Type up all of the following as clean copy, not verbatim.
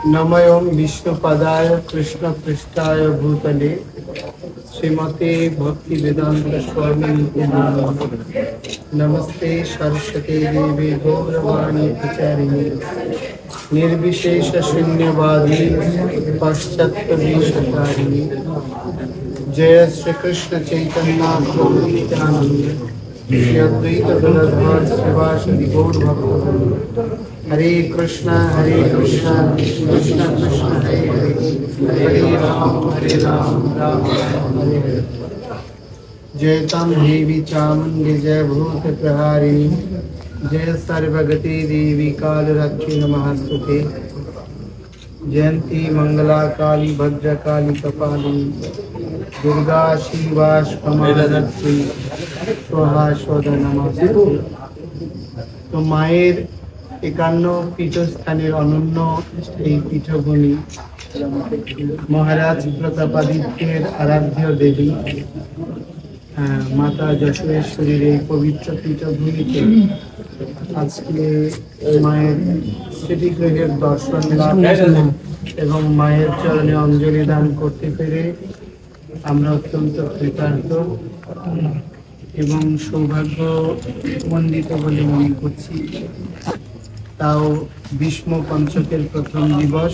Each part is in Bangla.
नमों विष्णुपदाय कृष्णपृष्ठाय भूतले श्रीमते भक्ति वेदांत स्वामी नमस्ते सरस्वती देवी गौरवाणी प्रचारिणे निर्विशेष शून्यवादी पाश्चात्य वेशधारिणे जय श्री कृष्ण चैतन्य प्रभु नित्यानंद श्री अद्वैत गदाधर श्रीवासदि गौर भक्तवृंद हरे कृष्णा कृष्ण कृष्ण हरे हरे हरे राम राम राम हरे हरे। जय तम देवी चामुंडे जय भूत प्रहारिणी जय सर्वगति देवी काल रक्षि नमस्तुते जयंती मंगला काली भद्र काली कपालिनी दुर्गा शिवा क्षमाधत्री स्वाहा स्वधा नमस्ते। तो माয়ের 51 পীঠস্থানের অনন্য এই পীঠভূমি মহারাজ প্রতাপাদিত্যের আরাধ্য দেবী মাতা যশোরেশ্বরীর এই পবিত্র পীঠভূমিতে আজকে মায়ের স্মৃতিগৃহের দর্শন লাভ এবং মায়ের চরণে অঞ্জলি দান করতে পেরে আমরা অত্যন্ত কৃতার্থ এবং সৌভাগ্যমণ্ডিত বলে মনে করছি। তাও ভীষ্ম পঞ্চকের প্রথম দিবস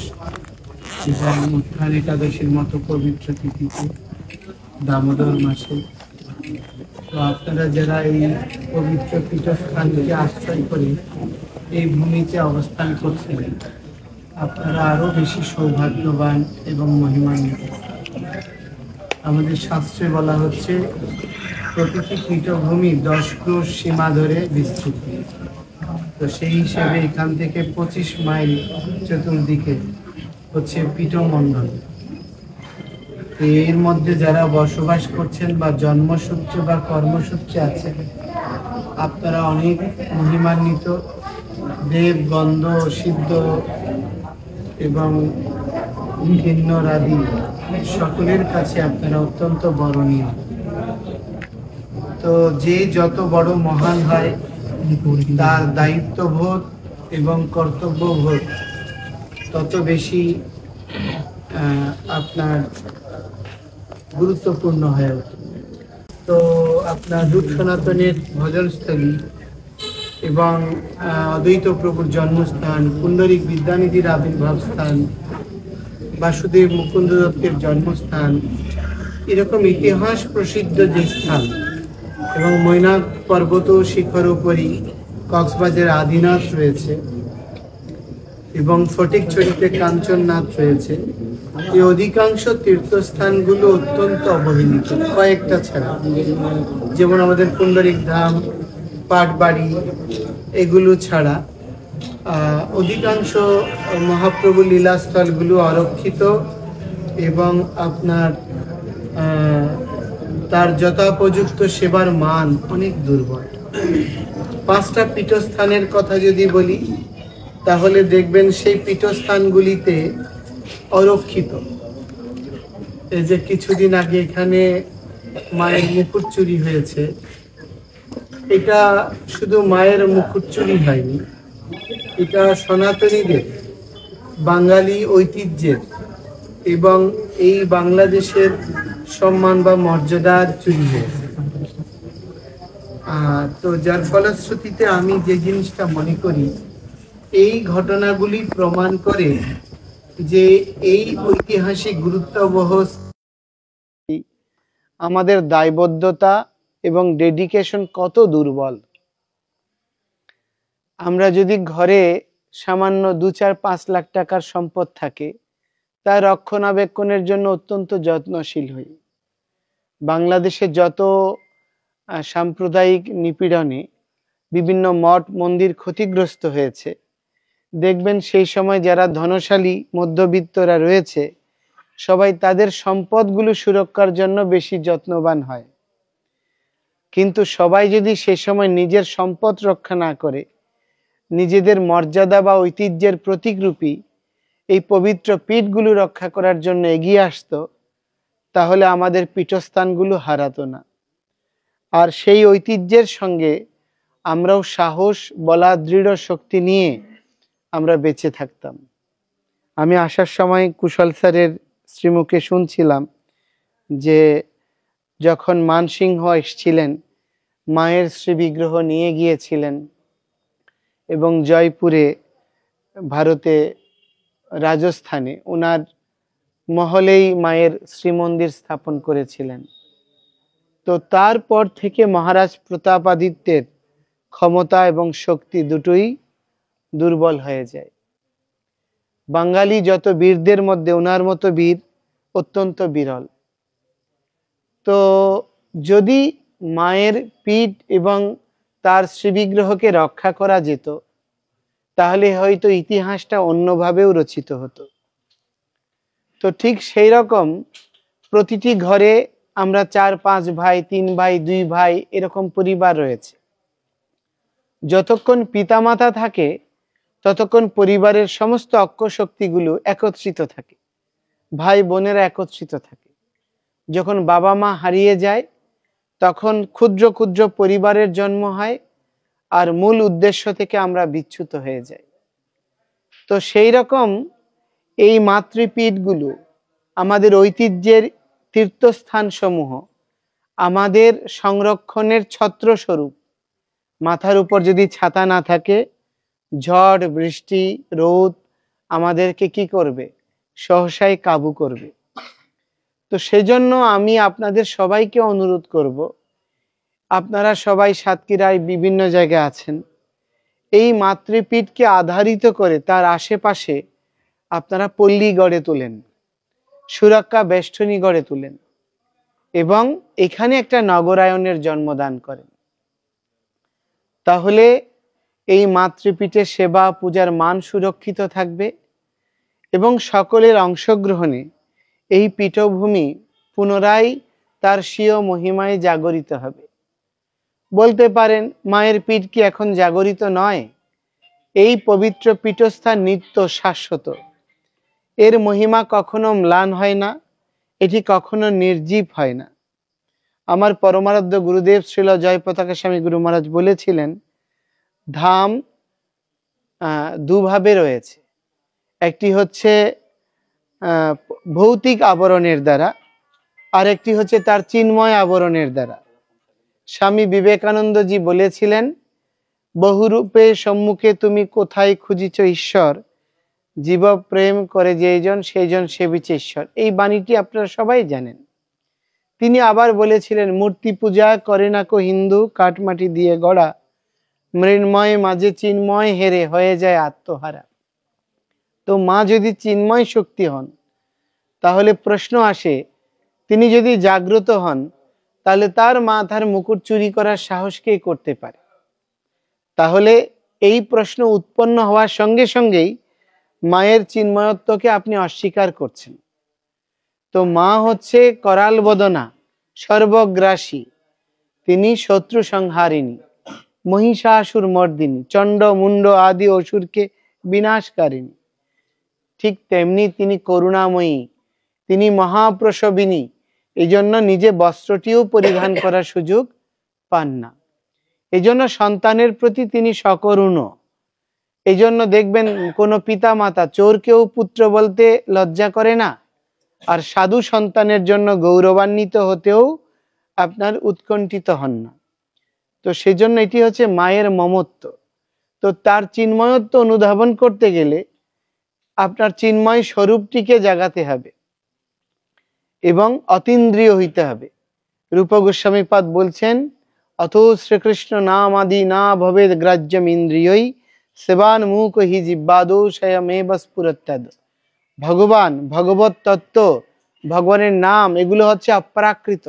এবং উত্থান একাদশীর মতো পবিত্র তিথিতে দামোদর মাসে। তো আপনারা যারা এই পবিত্র পীঠস্থানকে আশ্রয় করে এই ভূমিতে অবস্থান করছেন আপনারা আরো বেশি সৌভাগ্যবান এবং মহিমান্বিত। আমাদের শাস্ত্রে বলা হচ্ছে প্রতিটি পীঠভূমি 10 ক্রোশ সীমা ধরে বিস্তৃত। তো সেই হিসেবে এখান থেকে 25 মাইল চতুর্দিকে হচ্ছে পীঠমণ্ডল। এর মধ্যে যারা বসবাস করছেন বা জন্মসূত্রে বা কর্মসূত্রে আছেন আপনারা অনেক মহিমান্বিত। দেব গন্ধ সিদ্ধ এবং কিন্নরাদি সকলের কাছে আপনারা অত্যন্ত বরণীয়। তো যে যত বড় মহান হয় তার দায়িত্ববোধ এবং কর্তব্যবোধ তত বেশি আপনার গুরুত্বপূর্ণ হয়ে ওঠে। তো আপনার রূপ সনাতনের ভজনস্থলী এবং অদ্বৈত প্রভুর জন্মস্থান, পুণ্ডরিক বিদ্যানিধির আবির্ভাব স্থান, বাসুদেব মুকুন্দ দত্তের জন্মস্থান, এরকম ইতিহাস প্রসিদ্ধ যে স্থান এবং মৈনাক পর্বত শিখর উপরই কক্সবাজার আদিনাথ রয়েছে এবং ফটিকছড়িতে কাঞ্চননাথ রয়েছে। এই অধিকাংশ তীর্থস্থানগুলো অত্যন্ত অবহেলিত কয়েকটা ছাড়া, যেমন আমাদের পুণ্ডরিক ধাম, পাটবাড়ি, এগুলো ছাড়া অধিকাংশ মহাপ্রভু লীলাস্থলগুলো অরক্ষিত এবং আপনার তার যথোপযুক্ত সেবার মান অনেক দুর্বল। 5টা পীঠস্থানের কথা যদি বলি তাহলে দেখবেন সেই পীঠস্থানগুলিতে অরক্ষিত। এই যে কিছুদিন আগে এখানে মায়ের মুকুট চুরি হয়েছে, এটা শুধু মায়ের মুকুট চুরি হয়নি, এটা সনাতনীদের বাঙালি ঐতিহ্যের এবং এই বাংলাদেশের সম্মান বা মর্যাদার চুরি হয়েছে। তো যার ফলশ্রুতিতে আমি যে জিনিসটা মনে করি এই ঘটনাগুলি প্রমাণ করে যে এই ঐতিহাসিক গুরুত্ববহ আমাদের দায়বদ্ধতা এবং ডেডিকেশন কত দুর্বল। আমরা যদি ঘরে সামান্য 2-4-5 লাখ টাকার সম্পদ থাকে তা রক্ষণাবেক্ষণের জন্য অত্যন্ত যত্নশীল হই। বাংলাদেশে যত সাম্প্রদায়িক নিপীড়নে বিভিন্ন মঠ মন্দির ক্ষতিগ্রস্ত হয়েছে দেখবেন সেই সময় যারা ধনশালী মধ্যবিত্তরা রয়েছে সবাই তাদের সম্পদগুলো সুরক্ষার জন্য বেশি যত্নবান হয়। কিন্তু সবাই যদি সেই সময় নিজের সম্পদ রক্ষা না করে নিজেদের মর্যাদা বা ঐতিহ্যের প্রতীকরূপী এই পবিত্র পীঠগুলো রক্ষা করার জন্য এগিয়ে আসতো তাহলে আমাদের পীঠস্থানগুলো হারাতো না। আর সেই ঐতিহ্যের সঙ্গে আমরাও সাহস বলা দৃঢ় শক্তি নিয়ে আমরা বেঁচে থাকতাম। আমি আসার সময় কুশল স্যারের শ্রীমুখে শুনছিলাম যে যখন মানসিংহ এসেছিলেন, মায়ের শ্রীবিগ্রহ নিয়ে গিয়েছিলেন এবং জয়পুরে, ভারতে, রাজস্থানে ওনার মহলেই মায়ের শ্রীমন্দির স্থাপন করেছিলেন। তো তারপর থেকে মহারাজ প্রতাপাদিত্যের ক্ষমতা এবং শক্তি দুটোই দুর্বল হয়ে যায়। বাঙালি যত বীরদের মধ্যে ওনার মতো বীর অত্যন্ত বিরল। তো যদি মায়ের পীঠ এবং তার শ্রীবিগ্রহকে রক্ষা করা যেত, তাহলে হয়তো ইতিহাসটা অন্যভাবেও রচিত হতো। তো ঠিক সেই রকম প্রতিটি ঘরে আমরা 4-5 ভাই, 3 ভাই, 2 ভাই এরকম পরিবার রয়েছে। যতক্ষণ পিতামাতা থাকে ততক্ষণ পরিবারের সমস্ত অক্ষশক্তিগুলো একত্রিত থাকে, ভাই বোনেরা একত্রিত থাকে। যখন বাবা মা হারিয়ে যায় তখন ক্ষুদ্র ক্ষুদ্র পরিবারের জন্ম হয় আর মূল উদ্দেশ্য থেকে আমরা বিচ্যুত হয়ে যাই। তো সেই রকম এই মাতৃপীঠগুলো আমাদের ঐতিহ্যের তীর্থস্থান সমূহ আমাদের সংরক্ষণের ছত্রস্বরূপ। মাথার উপর যদি ছাতা না থাকে, ঝড় বৃষ্টি রোদ আমাদেরকে কি করবে? সহসাই কাবু করবে। তো সেজন্য আমি আপনাদের সবাইকে অনুরোধ করব, আপনারা সবাই সাতক্ষীরায় বিভিন্ন জায়গায় আছেন, এই মাতৃপীঠকে আধারিত করে তার আশেপাশে আপনারা পল্লী গড়ে তোলেন, সুরক্ষা বেষ্টনী গড়ে তোলেন এবং এখানে একটা নগরায়নের জন্মদান করেন। তাহলে এই মাতৃপীঠের সেবা পূজার মান সুরক্ষিত থাকবে এবং সকলের অংশগ্রহণে এই পীঠভূমি পুনরায় তার স্বীয় মহিমায় জাগরিত হবে। বলতে পারেন, মায়ের পীঠ কি এখন জাগরিত নয়? এই পবিত্র পীঠস্থান নিত্য শাশ্বত, এর মহিমা কখনো ম্লান হয় না, এটি কখনো নির্জীব হয় না। আমার পরমারাধ্য গুরুদেব শ্রীল জয়পতাকা স্বামী গুরু মহারাজ বলেছিলেন, ধাম দুভাবে রয়েছে, একটি হচ্ছে ভৌতিক আবরণের দ্বারা, আর একটি হচ্ছে তার চিন্ময় আবরণের দ্বারা। স্বামী বিবেকানন্দজি বলেছিলেন, বহুরূপে সম্মুখে তুমি কোথায় খুঁজিছ ঈশ্বর, জীব প্রেম করে যেজন সেইজন সেবিছে ঈশ্বর। এই বাণীটি আপনারা সবাই জানেন। তিনি আবার বলেছিলেন, মূর্তি পূজা করে না কো হিন্দু, কাঠমাটি দিয়ে গড়া, মৃন্ময় মাঝে চিন্ময় হেরে হয়ে যায় আত্মহারা। তো মা যদি চিন্ময় শক্তি হন, তাহলে প্রশ্ন আসে, তিনি যদি জাগ্রত হন, তাহলে তার মাথার মুকুট চুরি করার সাহস কে করতে পারে? তাহলে এই প্রশ্ন উৎপন্ন হওয়ার সঙ্গে সঙ্গেই মায়ের চিন্ময়ত্বকে আপনি অস্বীকার করছেন। তো মা হচ্ছে করাল বদনা, সর্বগ্রাসী, তিনি শত্রু সংহারিণী, মহিষাসুর মর্দিনী, চণ্ড মুন্ড আদি অসুরকে বিনাশকারিণী। ঠিক তেমনি তিনি করুণাময়ী, তিনি মহাপ্রসবিনী। এই জন্য নিজে বস্ত্রটিও পরিধান করার সুযোগ পান না। এই জন্য সন্তানের প্রতি তিনি সকরুণ। এই জন্য দেখবেন কোনো পিতা মাতা চোরকেও পুত্র বলতে লজ্জা করে না, আর সাধু সন্তানের জন্য গৌরবান্বিত হতেও আপনার উৎকণ্ঠিত হন না। তো সেজন্য এটি হচ্ছে মায়ের মমত্ব। তো তার চিন্ময়ত্ব অনুধাবন করতে গেলে আপনার চিন্ময় স্বরূপটিকে জাগাতে হবে এবং অতীন্দ্রিয় হইতে হবে। রূপ গোস্বামী পাদ বলছেন, অথ শ্রীকৃষ্ণ নাম আদি না ভবেদ গ্রাহ্যম ইন্দ্রিয়ই, সেবান মুখ হি জিব্বাদো স্বয়মেব স্ফুরত্যাদ। ভগবান, ভগবত তত্ত্ব, ভগবানের নাম, এগুলো হচ্ছে অপ্রাকৃত।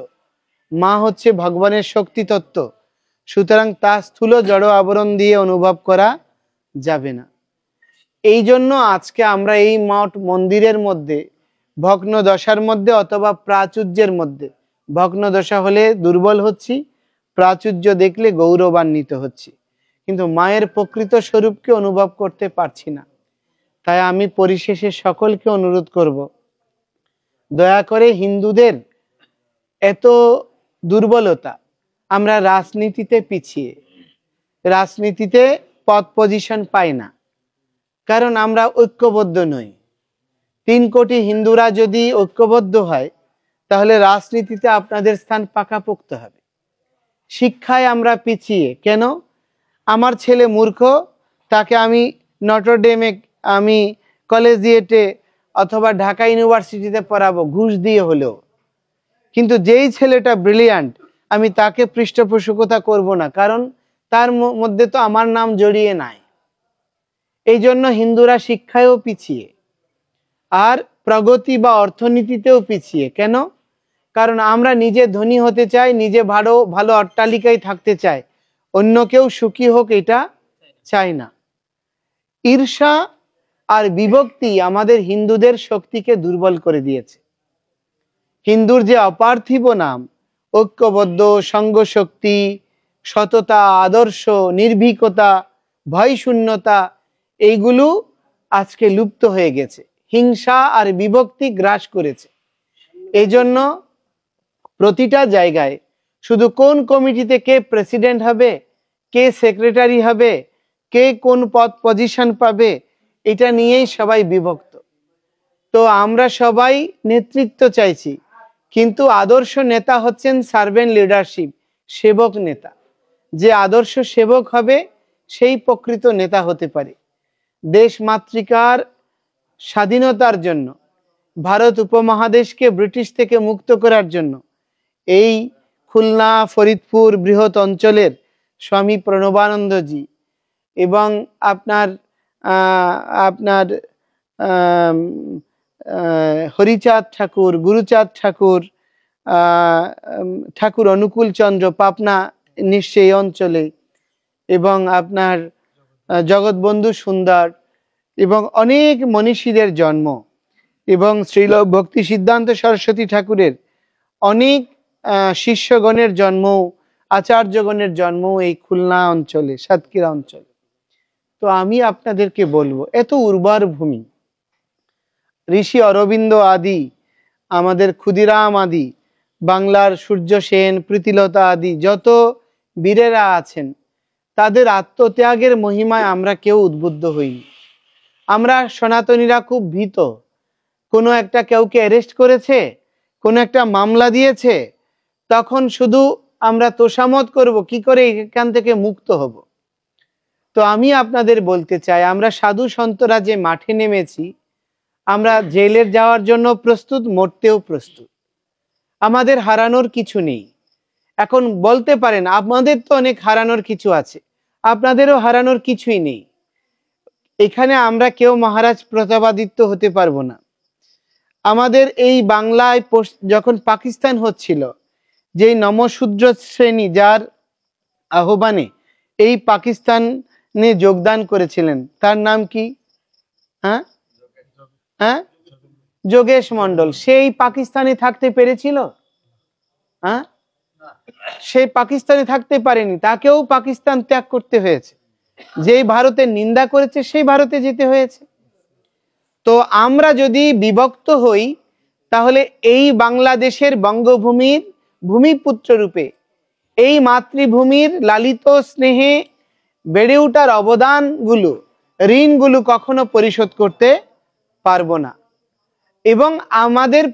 মা হচ্ছে ভগবানের শক্তি তত্ত্ব, সুতরাং তা স্থূল জড় আবরণ দিয়ে অনুভব করা যাবে না। এই জন্য আজকে আমরা এই মঠ মন্দিরের মধ্যে ভগ্ন দশার মধ্যে অথবা প্রাচুর্যের মধ্যে, ভগ্ন দশা হলে দুর্বল হচ্ছি, প্রাচুর্য দেখলে গৌরবান্বিত হচ্ছি, কিন্তু মায়ের প্রকৃত স্বরূপকে অনুভব করতে পারছি না। তাই আমি পরিশেষে সকলকে অনুরোধ করব, দয়া করে হিন্দুদের এত দুর্বলতা, আমরা রাজনীতিতে পিছিয়ে, রাজনীতিতে পদ পজিশন পাই না, কারণ আমরা ঐক্যবদ্ধ নই। 3 কোটি হিন্দুরা যদি ঐক্যবদ্ধ হয় তাহলে রাজনীতিতে আপনাদের স্থান পাকাপোক্ত হবে। শিক্ষায় আমরা পিছিয়ে কেন? আমার ছেলে মূর্খ, তাকে আমি নটরডেমে, আমি কলেজিয়েটে অথবা ঢাকা ইউনিভার্সিটিতে পড়াবো ঘুষ দিয়ে হলেও, কিন্তু যেই ছেলেটা ব্রিলিয়ান্ট আমি তাকে পৃষ্ঠপোষকতা করব না, কারণ তার মধ্যে তো আমার নাম জড়িয়ে নাই। এই জন্য হিন্দুরা শিক্ষায়ও পিছিয়ে, আর প্রগতি বা অর্থনীতিতেও পিছিয়ে। কেন? কারণ আমরা নিজে ধনী হতে চাই, নিজে ভালো ভালো অট্টালিকায় থাকতে চাই, অন্য কেউ সুখী হোক এটা চাই না। ঈর্ষা আর বিভক্তি আমাদের হিন্দুদের শক্তিকে দুর্বল করে দিয়েছে। হিন্দুর যে অপার্থিব নাম ঐক্যবদ্ধ, সঙ্গশক্তি, সততা, আদর্শ, নির্ভীকতা, ভয় শূন্যতা, এইগুলো আজকে লুপ্ত হয়ে গেছে। হিংসা আর বিভক্তি গ্রাস করেছে। এই জন্য প্রতিটা জায়গায় শুধু কোন কমিটিতে কে প্রেসিডেন্ট হবে, কে সেক্রেটারি হবে, কে কোন পদ পজিশন পাবে, এটা নিয়েই সবাই বিভক্ত। তো আমরা সবাই নেতৃত্ব চাইছি, কিন্তু আদর্শ নেতা হচ্ছেন সার্ভেন্ট লিডারশিপ, সেবক নেতা। যে আদর্শ সেবক হবে সেই প্রকৃত নেতা হতে পারে। দেশ মাতৃকার স্বাধীনতার জন্য, ভারত উপমহাদেশকে ব্রিটিশ থেকে মুক্ত করার জন্য এই খুলনা, ফরিদপুর বৃহৎ অঞ্চলের স্বামী প্রণবানন্দজি এবং আপনার হরিচাঁদ ঠাকুর, গুরুচাঁদ ঠাকুর, ঠাকুর অনুকূল চন্দ্র পাপনা নিশ্চয়ই অঞ্চলে, এবং আপনার জগৎবন্ধু সুন্দর এবং অনেক মনীষীদের জন্ম, এবং শ্রীল ভক্তি সিদ্ধান্ত সরস্বতী ঠাকুরের অনেক শিষ্যগণের জন্ম, আচার্যগণের জন্ম এই খুলনা অঞ্চলে, সাতক্ষীরা অঞ্চলে। তো আমি আপনাদেরকে বলবো, এত উর্বর ভূমি, ঋষি অরবিন্দ আদি, আমাদের ক্ষুদিরাম আদি, বাংলার সূর্য সেন, প্রীতিলতা আদি যত বীরেরা আছেন, তাদের আত্মত্যাগের মহিমায় আমরা কেউ উদ্বুদ্ধ হইনি। আমরা সনাতনীরা খুব ভীত। কোনো একটা কেউকে অ্যারেস্ট করেছে, কোনো একটা মামলা দিয়েছে, তখন শুধু আমরা তোষামত করব কি করে এখান থেকে মুক্ত হব। তো আমি আপনাদের বলতে চাই, আমরা সাধু সন্তরা যে মাঠে নেমেছি, আমরা জেলে যাওয়ার জন্য প্রস্তুত, মরতেও প্রস্তুত। আমাদের হারানোর কিছু নেই। এখন বলতে পারেন আমাদের তো অনেক হারানোর কিছু আছে, আপনাদেরও হারানোর কিছুই নেই। এখানে আমরা কেউ মহারাজ প্রতাপাদিত্য হতে পারবো না। আমাদের এই বাংলায় যখন পাকিস্তান হচ্ছিল, যে নমশূদ্র শ্রেণী যার আহ্বানে এই পাকিস্তানে যোগদান করেছিলেন, তার নাম কি? যোগেশ মন্ডল। সেই পাকিস্তানে থাকতে পেরেছিল? সেই পাকিস্তানে থাকতে পারেনি, তাকেও পাকিস্তান ত্যাগ করতে হয়েছে। যেই ভারতের নিন্দা করেছে সেই ভারতে যেতে হয়েছে। তো আমরা যদি বিভক্ত হই, তাহলে এই বাংলাদেশের বঙ্গভূমির ভূমিপুত্র রূপে এই মাতৃভূমির লালিত স্নেহে বেড়ে ওঠার অবদানগুলো, ঋণগুলো কখনো পরিশোধ করতে পারবো না। এবং আমাদের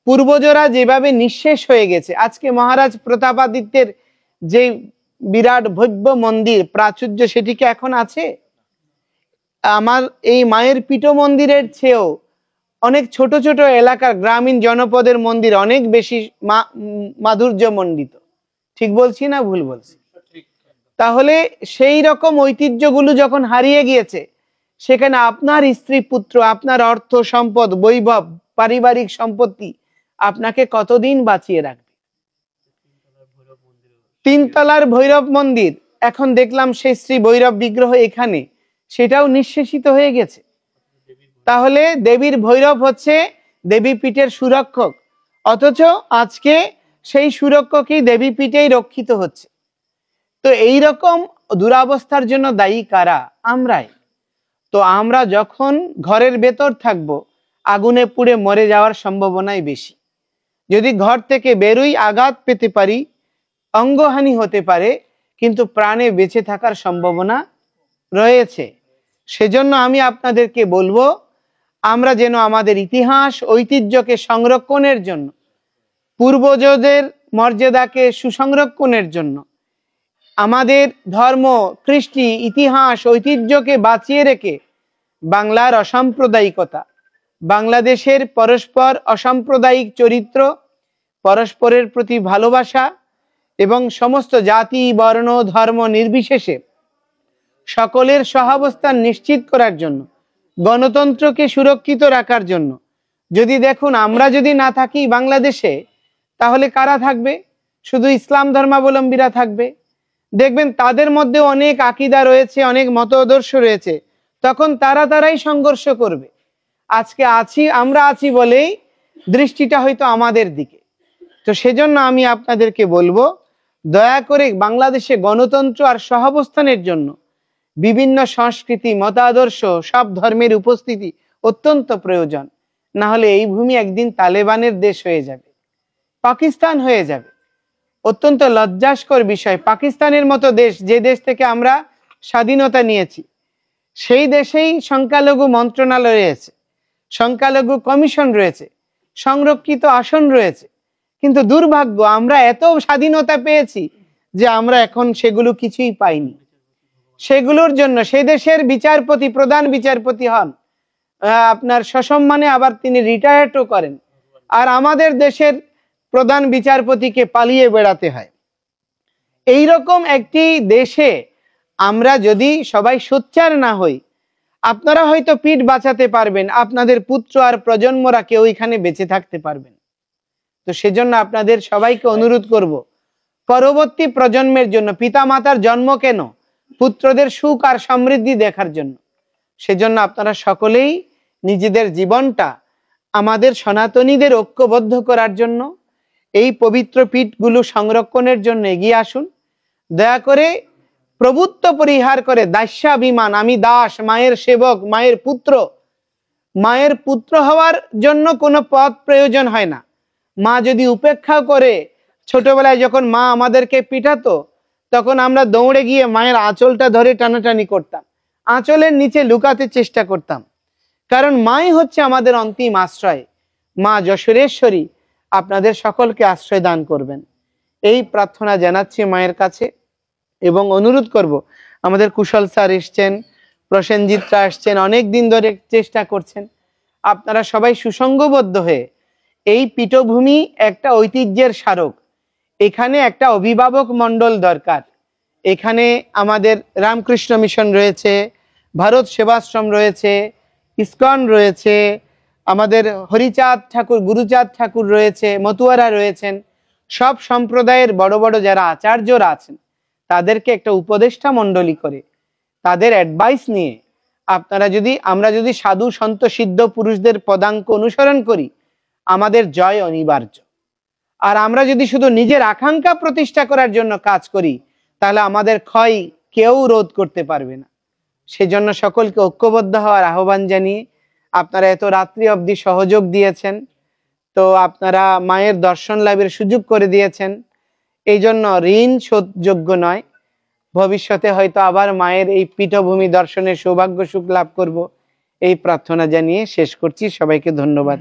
পূর্বজরা যেভাবে নিঃশেষ হয়ে গেছে, আজকে মহারাজ প্রতাপাদিত্যের যে বিরাট ভব্য মন্দির প্রাচুর্য, সেটিকে এখন আছে? আমার এই মায়ের পীঠ মন্দিরের চেয়েও অনেক ছোট ছোট এলাকার গ্রামীণ জনপদের মন্দির অনেক বেশি মাধুর্য মণ্ডিত। ঠিক বলছি না ভুল বলছি? তাহলে সেই রকম ঐতিহ্যগুলো যখন হারিয়ে গিয়েছে, সেখানে আপনার স্ত্রী পুত্র, আপনার অর্থ সম্পদ, বৈভব, পারিবারিক সম্পত্তি আপনাকে কতদিন বাঁচিয়ে রাখবে? 3 তলার ভৈরব মন্দির, এখন দেখলাম সেই শ্রী ভৈরব বিগ্রহ এখানে, সেটাও নিঃশেষিত হয়ে গেছে। তাহলে দেবীর ভৈরব হচ্ছে দেবী পীঠের সুরক্ষক, অথচ আজকে সেই সুরক্ষকই দেবী পীঠেই রক্ষিত হচ্ছে। তো এই রকম দুরাবস্থার জন্য দায়ী কারা? আমরাই। তো আমরা যখন ঘরের ভেতর থাকবো, আগুনে পুড়ে মরে যাওয়ার সম্ভাবনাই বেশি। যদি ঘর থেকে বেরোই, আঘাত পেতে পারি, অঙ্গহানি হতে পারে, কিন্তু প্রাণে বেঁচে থাকার সম্ভাবনা রয়েছে। সেজন্য আমি আপনাদেরকে বলবো, আমরা যেন আমাদের ইতিহাস ঐতিহ্যকে সংরক্ষণের জন্য, পূর্বজদের মর্যাদাকে সুসংরক্ষণের জন্য, আমাদের ধর্ম, কৃষ্টি, ইতিহাস, ঐতিহ্যকে বাঁচিয়ে রেখে বাংলার অসাম্প্রদায়িকতা, বাংলাদেশের পরস্পর অসাম্প্রদায়িক চরিত্র, পরস্পরের প্রতি ভালোবাসা এবং সমস্ত জাতি, বর্ণ, ধর্ম নির্বিশেষে সকলের সহাবস্থান নিশ্চিত করার জন্য, গণতন্ত্রকে সুরক্ষিত রাখার জন্য, যদি দেখুন আমরা যদি না থাকি বাংলাদেশে, তাহলে কারা থাকবে? শুধু ইসলাম ধর্মাবলম্বীরা থাকবে। দেখবেন তাদের মধ্যে অনেক আকীদা রয়েছে, অনেক মতাদর্শ রয়েছে, তখন তারাই সংঘর্ষ করবে। আজকে আমরা আছি বলেই দৃষ্টিটা হয়তো আমাদের দিকে। তো সেজন্য আমি আপনাদেরকে বলবো, দয়া করে বাংলাদেশে গণতন্ত্র আর সহাবস্থানের জন্য বিভিন্ন সংস্কৃতি, মতাদর্শ, সব ধর্মের উপস্থিতি অত্যন্ত প্রয়োজন। না হলে এই ভূমি একদিন তালেবানের দেশ হয়ে যাবে, পাকিস্তান হয়ে যাবে। অত্যন্ত লজ্জাস্কর বিষয়, পাকিস্তানের মতো দেশ, যে দেশ থেকে আমরা স্বাধীনতা নিয়েছি, সেই দেশেই সংখ্যালঘু মন্ত্রণালয় রয়েছে, সংখ্যালঘু কমিশন রয়েছে, সংরক্ষিত আসন রয়েছে, কিন্তু দুর্ভাগ্য আমরা এত স্বাধীনতা পেয়েছি যে আমরা এখন সেগুলো কিছুই পাইনি। সেগুলোর জন্য সেই দেশের বিচারপতি, প্রধান বিচারপতি হন আপনার সসম্মানে, আবার তিনি রিটায়ার্ডও করেন, আর আমাদের দেশের প্রধান বিচারপতিকে পালিয়ে বেড়াতে হয়। এই রকম একটি দেশে আমরা যদি সবাই সোচ্চার না হই, আপনারা হয়তো পিঠ বাঁচাতে পারবেন, আপনাদের পুত্র আর প্রজন্মরা কেউ এখানে বেঁচে থাকতে পারবেন। তো সেজন্য আপনাদের সবাইকে অনুরোধ করব, পরবর্তী প্রজন্মের জন্য, পিতামাতার জন্ম কেন, পুত্রদের সুখ আর সমৃদ্ধি দেখার জন্য। সেজন্য আপনারা সকলেই নিজেদের জীবনটা আমাদের সনাতনীদের ঐক্যবদ্ধ করার জন্য, এই পবিত্র পীঠগুলো সংরক্ষণের জন্য এগিয়ে আসুন। দয়া করে প্রভুত্ব পরিহার করে দাস্যাভিমান, আমি দাস, মায়ের সেবক, মায়ের পুত্র হওয়ার জন্য কোনো পথ প্রয়োজন হয় না। মা যদি উপেক্ষা করে, ছোটবেলায় যখন মা আমাদেরকে পিটাতো, তখন আমরা দৌড়ে গিয়ে মায়ের আঁচলটা ধরে টানাটানি করতাম, আঁচলের নিচে লুকাতে চেষ্টা করতাম, কারণ মাই হচ্ছে আমাদের অন্তিম আশ্রয়। মা যশোরেশ্বরী আপনাদের সকলকে আশ্রয় দান করবেন, এই প্রার্থনা জানাচ্ছি মায়ের কাছে। এবং অনুরোধ করব, আমাদের কুশল স্যার এসছেন, প্রসেনজিৎরা আসছেন, অনেক দিন ধরে চেষ্টা করছেন, আপনারা সবাই সুসংঘবদ্ধ হয়ে, এই পীঠভূমি একটা ঐতিহ্যের স্মারক, এখানে একটা অভিভাবক মণ্ডল দরকার। এখানে আমাদের রামকৃষ্ণ মিশন রয়েছে, ভারত সেবাশ্রম রয়েছে, ইসকন রয়েছে, আমাদের হরিচাঁদ ঠাকুর, গুরুচাঁদ ঠাকুর রয়েছে, মতুয়ারা রয়েছেন, সব সম্প্রদায়ের বড় বড় যারা আচার্যরা আছেন, তাদেরকে একটা উপদেষ্টা মণ্ডলী করে তাদের অ্যাডভাইস নিয়ে আমরা যদি সাধু সন্ত সিদ্ধ পুরুষদের পদাঙ্ক অনুসরণ করি, আমাদের জয় অনিবার্য। আর আমরা যদি শুধু নিজের আকাঙ্ক্ষা প্রতিষ্ঠা করার জন্য কাজ করি, তাহলে আমাদের ক্ষয় কেউ রোধ করতে পারবে না। সেজন্য সকলকে ঐক্যবদ্ধ হওয়ার আহ্বান জানিয়ে, আপনারা এত রাত্রি অবধি সহযোগ দিয়েছেন, তো আপনারা মায়ের দর্শন লাভের সুযোগ করে দিয়েছেন, এই জন্য ঋণ শোধযোগ্য নয়। ভবিষ্যতে হয়তো আবার মায়ের এই পীঠভূমি দর্শনের সৌভাগ্য সুখ লাভ করব, এই প্রার্থনা জানিয়ে শেষ করছি। সবাইকে ধন্যবাদ।